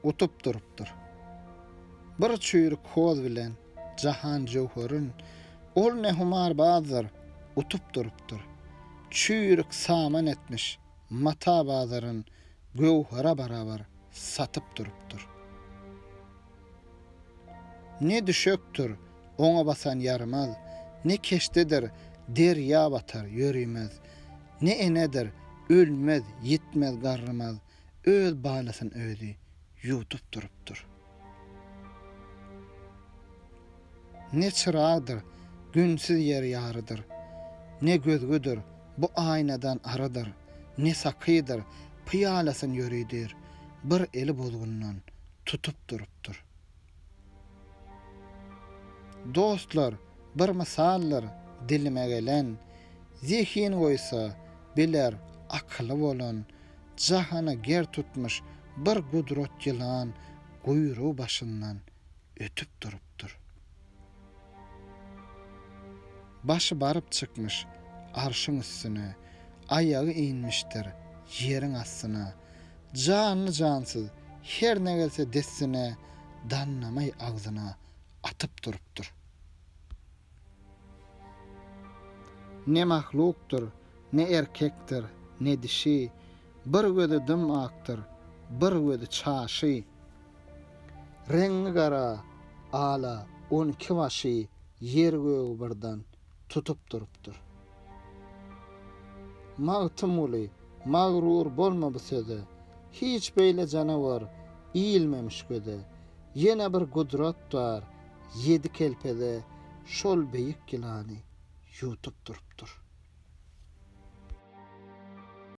utup durupdur. Bir çüýrük hoz bilen jahan jowharyn ol nehumar bazar utup durupdur. Çüýrük saman etmiş mata bazaryn gowhara barabar satyp durupdur. Ne düşöktür oňa basan yarmaz, ne keştedir derya batar ýörimez, ne enedir ölmez yitmez garrymaz, öz balasyn özü ýutup durupdur. Ne çyragdyr günsiz yer ýarydyr, ne gözgüdür bu aynadan aradyr, ne sakydyr pyýalasyn ýöridir, bir eli bozgundan tutup durupdur. Dostlar, bir misallar dilime gelen, zihin goýsa biler akly bolan, jahana ger tutmuş bir gudrat ýylan goýrugy başyndan ötüp durupdur. Başı barıp çykmış arşyň üstüne, aýagy inmişdir ýeriň astyna, canly jansyz her ne gelse dessine, dannamay agzyna atyp durupdur. Ne mahluktur, ne erkektir, ne dişi, bir gözi dım aktyr, bir gözi çaşy. Rengi gara, ala, 12 başy, yer göğü birden tutup durupdur. Magtymly, magrur bolma bu söze, hiç beýle janavar iýilmemiş göze. Ýene bir gudrat bar, 7 kelpede şol beýik ýylany ýutup durupdur.